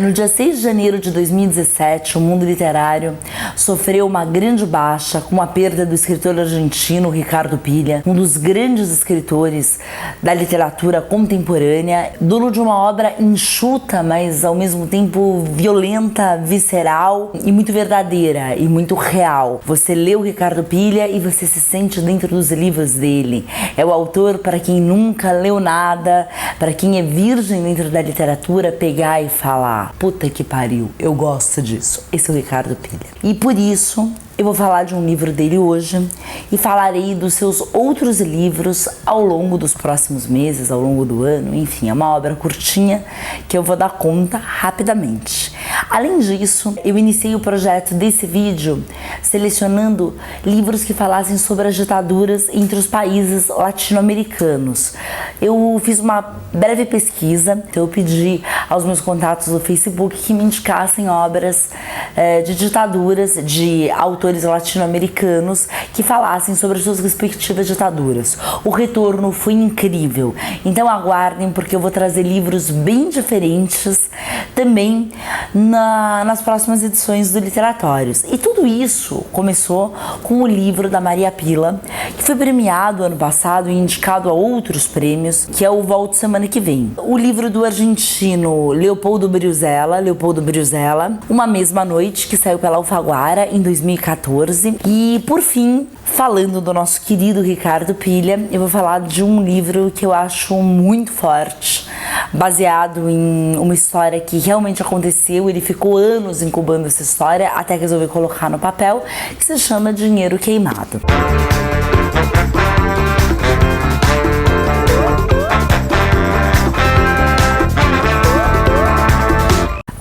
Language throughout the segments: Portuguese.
No dia 6 de janeiro de 2017, o mundo literário sofreu uma grande baixa com a perda do escritor argentino Ricardo Piglia, um dos grandes escritores da literatura contemporânea, dono de uma obra enxuta, mas ao mesmo tempo violenta, visceral e muito verdadeira e muito real. Você lê o Ricardo Piglia e você se sente dentro dos livros dele. É o autor para quem nunca leu nada, para quem é virgem dentro da literatura, pegar e falar: puta que pariu, eu gosto disso. Esse é o Ricardo Piglia. E por isso eu vou falar de um livro dele hoje e falarei dos seus outros livros ao longo dos próximos meses, ao longo do ano. Enfim, é uma obra curtinha que eu vou dar conta rapidamente. Além disso, eu iniciei o projeto desse vídeo selecionando livros que falassem sobre as ditaduras entre os países latino-americanos. Eu fiz uma breve pesquisa, então eu pedi aos meus contatos do Facebook que me indicassem obras de ditaduras, de autores latino-americanos que falassem sobre as suas respectivas ditaduras. O retorno foi incrível, então aguardem, porque eu vou trazer livros bem diferentes também nas próximas edições do Literatórios. E tudo isso começou com o livro da Maria Pila, que foi premiado ano passado e indicado a outros prêmios, que é o Volto Semana que Vem. O livro do argentino Leopoldo Brizuela, Uma Mesma Noite, que saiu pela Alfaguara em 2014. E por fim, falando do nosso querido Ricardo Piglia, eu vou falar de um livro que eu acho muito forte, baseado em uma história que realmente aconteceu. Ele ficou anos incubando essa história até resolver colocar no papel, que se chama Dinheiro Queimado.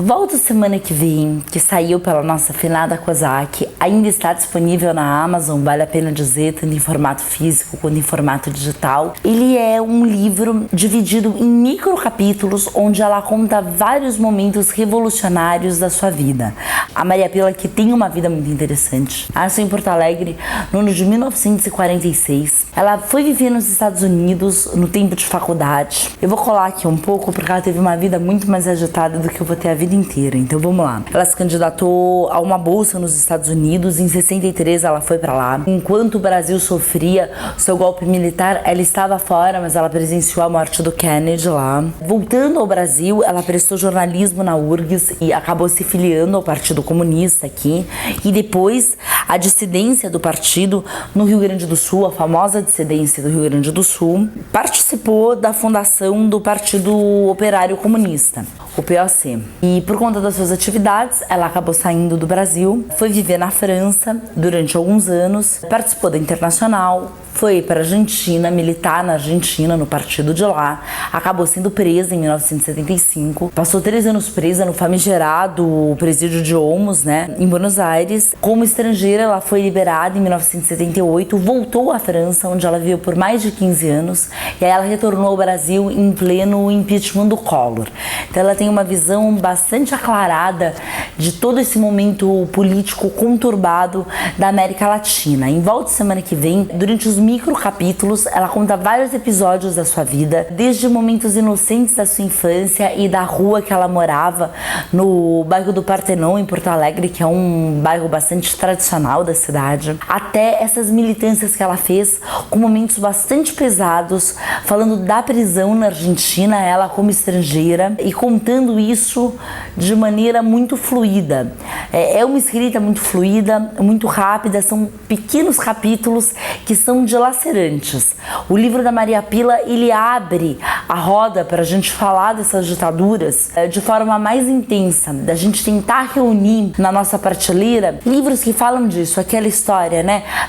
Volto Semana que Vem, que saiu pela nossa finada Kozak, ainda está disponível na Amazon, vale a pena dizer, tanto em formato físico quanto em formato digital. Ele é um livro dividido em micro capítulos, onde ela conta vários momentos revolucionários da sua vida. A Maria Pila, que tem uma vida muito interessante, nasceu em Porto Alegre no ano de 1946. Ela foi viver nos Estados Unidos no tempo de faculdade. Eu vou colar aqui um pouco, porque ela teve uma vida muito mais agitada do que eu vou ter a vida inteira, então vamos lá. Ela se candidatou a uma bolsa nos Estados Unidos, em 63 ela foi pra lá. Enquanto o Brasil sofria o seu golpe militar, ela estava fora, mas ela presenciou a morte do Kennedy lá. Voltando ao Brasil, ela prestou jornalismo na URGS e acabou se filiando ao Partido Comunista aqui, e depois a dissidência do partido no Rio Grande do Sul, a famosa dissidência do Rio Grande do Sul, participou da fundação do Partido Operário Comunista, o POC. E por conta das suas atividades, ela acabou saindo do Brasil, foi viver na França durante alguns anos, participou da Internacional, foi para a Argentina, militar na Argentina, no partido de lá, acabou sendo presa em 1975, passou 3 anos presa no famigerado presídio de Olmos, em Buenos Aires. Como estrangeira, ela foi liberada em 1978, voltou à França, onde ela viveu por mais de 15 anos, e aí ela retornou ao Brasil em pleno impeachment do Collor. Então ela tem uma visão bastante aclarada de todo esse momento político conturbado da América Latina. Em Volta Semana que Vem, durante os micro capítulos, ela conta vários episódios da sua vida, desde momentos inocentes da sua infância e da rua que ela morava, no bairro do Partenon, em Porto Alegre, que é um bairro bastante tradicional da cidade, até essas militâncias que ela fez com momentos bastante pesados, falando da prisão na Argentina, ela como estrangeira, e contando isso de maneira muito fluida. É uma escrita muito fluida, muito rápida, são pequenos capítulos que são dilacerantes. O livro da Maria Pila, ele abre a roda para a gente falar dessas ditaduras de forma mais intensa, da gente tentar reunir na nossa prateleira livros que falam disso, aquela história,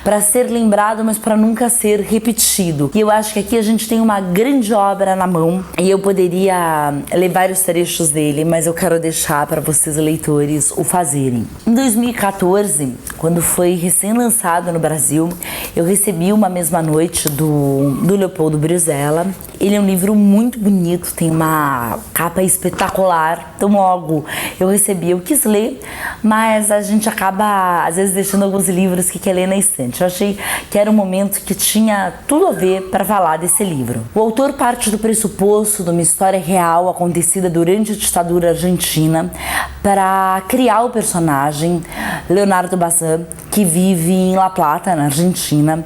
para ser lembrado, mas para nunca ser repetido. E eu acho que aqui a gente tem uma grande obra na mão, e eu poderia ler vários trechos dele, mas eu quero deixar para vocês, leitores, o fazerem. Em 2014, quando foi recém-lançado no Brasil, eu recebi Uma Mesma Noite do Leopoldo Brizuela, Ele é um livro muito bonito, tem uma capa espetacular. Então logo eu recebi, eu quis ler, mas a gente acaba às vezes deixando alguns livros que quer ler na estante. Eu achei que era um momento que tinha tudo a ver para falar desse livro. O autor parte do pressuposto de uma história real acontecida durante a ditadura argentina para criar o personagem Leonardo Bazán, que vive em La Plata, na Argentina.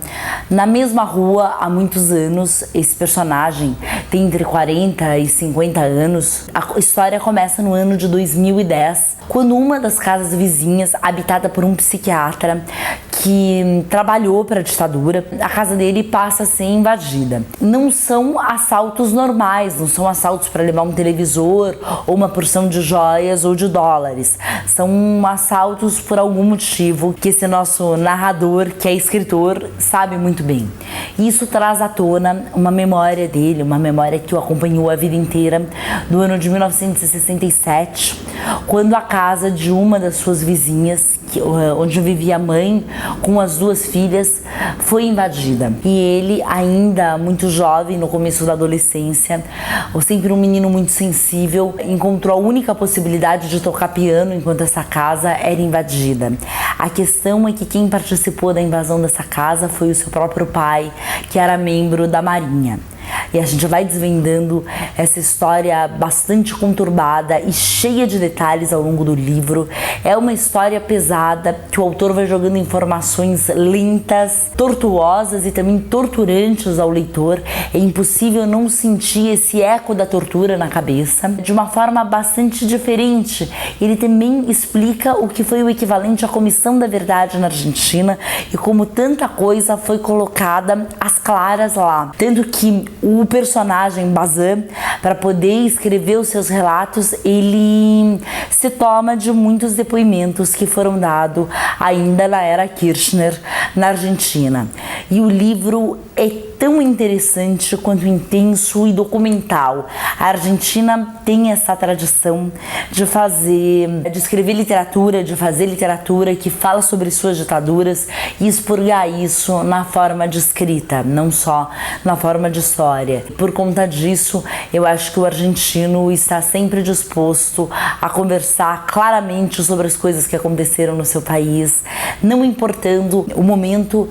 Na mesma rua há muitos anos, esse personagem tem entre 40 e 50 anos. A história começa no ano de 2010, quando uma das casas vizinhas, habitada por um psiquiatra que trabalhou para a ditadura, a casa dele passa a ser invadida. Não são assaltos normais, não são assaltos para levar um televisor ou uma porção de joias ou de dólares. São assaltos por algum motivo que esse nosso narrador, que é escritor, sabe muito bem. Isso traz à tona uma memória dele, uma memória que o acompanhou a vida inteira, do ano de 1967, quando a casa de uma das suas vizinhas, onde vivia a mãe com as duas filhas, foi invadida. E ele, ainda muito jovem, no começo da adolescência, ou sempre um menino muito sensível, encontrou a única possibilidade de tocar piano enquanto essa casa era invadida. A questão é que quem participou da invasão dessa casa foi o seu próprio pai, que era membro da Marinha. E a gente vai desvendando essa história bastante conturbada e cheia de detalhes ao longo do livro. É uma história pesada que o autor vai jogando informações lentas, tortuosas e também torturantes ao leitor. É impossível não sentir esse eco da tortura na cabeça, de uma forma bastante diferente. Ele também explica o que foi o equivalente à Comissão da Verdade na Argentina e como tanta coisa foi colocada às claras lá. Tanto que o personagem Bazán, para poder escrever os seus relatos, ele se toma de muitos depoimentos que foram dados ainda na era Kirchner, na Argentina. E o livro é tão interessante quanto intenso e documental. A Argentina tem essa tradição de escrever literatura, de fazer literatura que fala sobre suas ditaduras e expurgar isso na forma de escrita, não só na forma de história. Por conta disso, eu acho que o argentino está sempre disposto a conversar claramente sobre as coisas que aconteceram no seu país, não importando o momento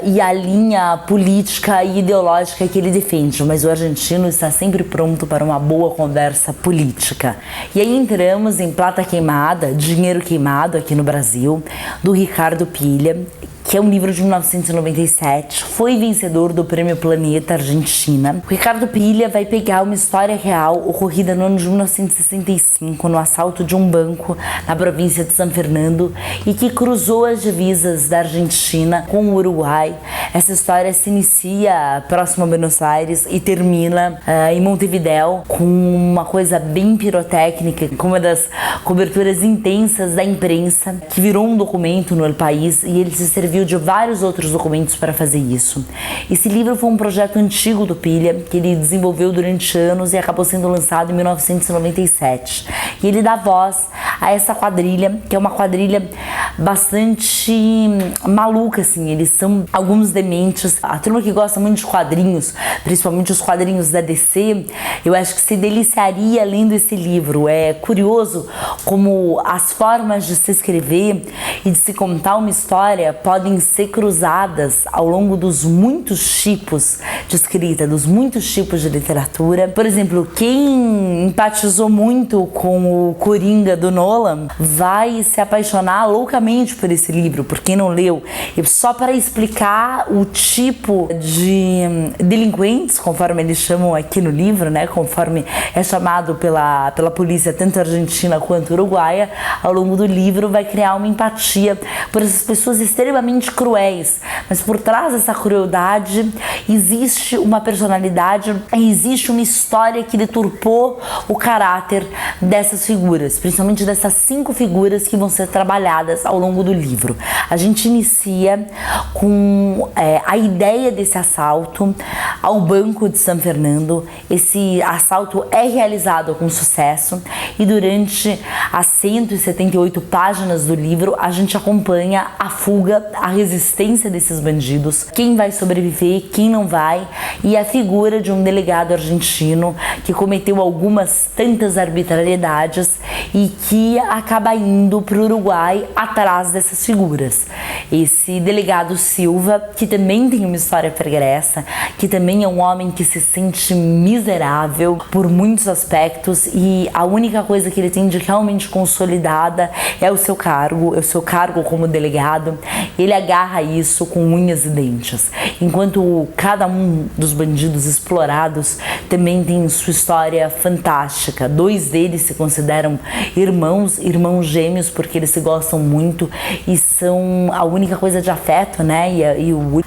e a linha política e ideológica que ele defende, mas o argentino está sempre pronto para uma boa conversa política. E aí entramos em Plata Queimada, Dinheiro Queimado aqui no Brasil, do Ricardo Pilha, que é um livro de 1997, foi vencedor do Prêmio Planeta Argentina. O Ricardo Pilha vai pegar uma história real ocorrida no ano de 1965, no assalto de um banco na província de San Fernando e que cruzou as divisas da Argentina com o Uruguai. Essa história se inicia próximo a Buenos Aires e termina em Montevidéu com uma coisa bem pirotécnica, com uma das coberturas intensas da imprensa, que virou um documento no país e ele se serviu de vários outros documentos para fazer isso. Esse livro foi um projeto antigo do Pilha, que ele desenvolveu durante anos e acabou sendo lançado em 1997. E ele dá voz a essa quadrilha, que é uma quadrilha bastante maluca, assim. Eles são alguns dementes. A turma que gosta muito de quadrinhos, principalmente os quadrinhos da DC, eu acho que se deliciaria lendo esse livro. É curioso como as formas de se escrever e de se contar uma história podem ser cruzadas ao longo dos muitos tipos de escrita, dos muitos tipos de literatura. Por exemplo, quem empatizou muito com o Coringa do Nolan vai se apaixonar loucamente por esse livro, por quem não leu. E só para explicar o tipo de delinquentes, conforme eles chamam aqui no livro, né, conforme é chamado pela polícia tanto argentina quanto uruguaia, ao longo do livro vai criar uma empatia por essas pessoas extremamente cruéis, mas por trás dessa crueldade existe uma personalidade, existe uma história que deturpou o caráter dessas figuras, principalmente dessas 5 figuras que vão ser trabalhadas ao longo do livro. A gente inicia com a ideia desse assalto ao Banco de San Fernando. Esse assalto é realizado com sucesso e durante as 178 páginas do livro a gente acompanha a fuga, a resistência desses bandidos, quem vai sobreviver, quem não vai, e a figura de um delegado argentino que cometeu algumas tantas arbitrariedades e que acaba indo para o Uruguai atrás dessas figuras. Esse delegado Silva, que também tem uma história pregressa, que também é um homem que se sente miserável por muitos aspectos e a única coisa que ele tem de realmente consolidada é o seu cargo como delegado. Ele agarra isso com unhas e dentes, enquanto cada um dos bandidos explorados também tem sua história fantástica. 2 deles se consideram irmãos gêmeos, porque eles se gostam muito e são a única coisa de afeto, né?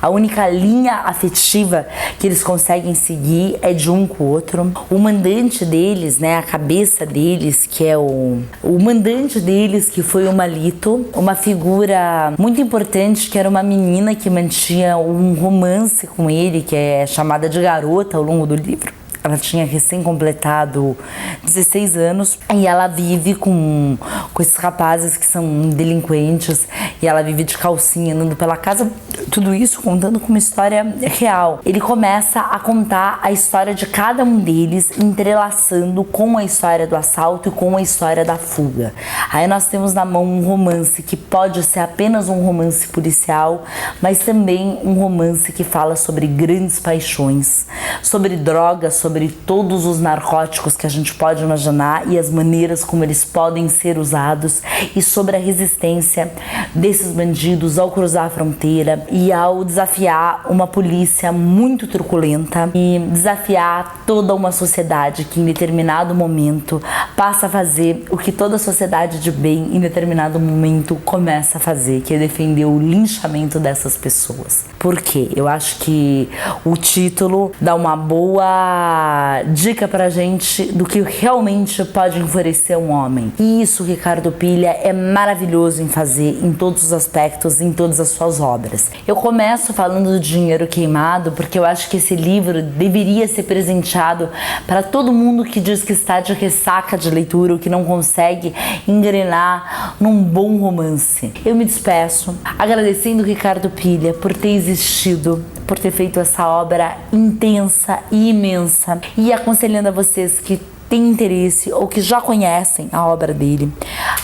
A única linha afetiva que eles conseguem seguir é de um com o outro. O mandante deles, né? A cabeça deles, que é o mandante deles, que foi o Malito, uma figura muito importante, que era uma menina que mantinha um romance com ele, que é chamada de garota ao longo do livro. Ela tinha recém-completado 16 anos e ela vive com esses rapazes que são delinquentes e ela vive de calcinha andando pela casa, tudo isso contando com uma história real. Ele começa a contar a história de cada um deles, entrelaçando com a história do assalto e com a história da fuga. Aí nós temos na mão um romance que pode ser apenas um romance policial, mas também um romance que fala sobre grandes paixões, sobre drogas, sobre todos os narcóticos que a gente pode imaginar e as maneiras como eles podem ser usados, e sobre a resistência desses bandidos ao cruzar a fronteira e ao desafiar uma polícia muito truculenta e desafiar toda uma sociedade que em determinado momento passa a fazer o que toda sociedade de bem em determinado momento começa a fazer, que é defender o linchamento dessas pessoas. Por quê? Eu acho que o título dá uma boa dica pra gente do que realmente pode enfurecer um homem. E isso Ricardo Pilha é maravilhoso em fazer em todos os aspectos, em todas as suas obras. Eu começo falando do Dinheiro Queimado porque eu acho que esse livro deveria ser presenteado para todo mundo que diz que está de ressaca de leitura ou que não consegue engrenar num bom romance. Eu me despeço agradecendo Ricardo Pilha por ter existido, por ter feito essa obra intensa e imensa, e aconselhando a vocês que têm interesse ou que já conhecem a obra dele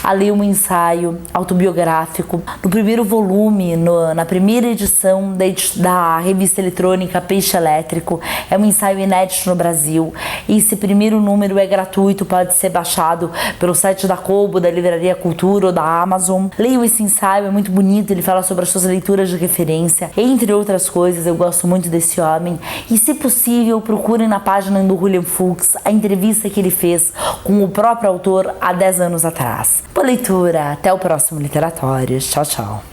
a ler um ensaio autobiográfico no primeiro volume, na primeira edição da revista eletrônica Peixe Elétrico. É um ensaio inédito no Brasil. Esse primeiro número é gratuito, pode ser baixado pelo site da Kobo, da Livraria Cultura ou da Amazon. Leiam esse ensaio, é muito bonito, ele fala sobre as suas leituras de referência, entre outras coisas. Eu gosto muito desse homem e, se possível, procurem na página do William Fuchs a entrevista que ele fez com o próprio autor há 10 anos atrás. Boa leitura, até o próximo Literatórios. Tchau, tchau.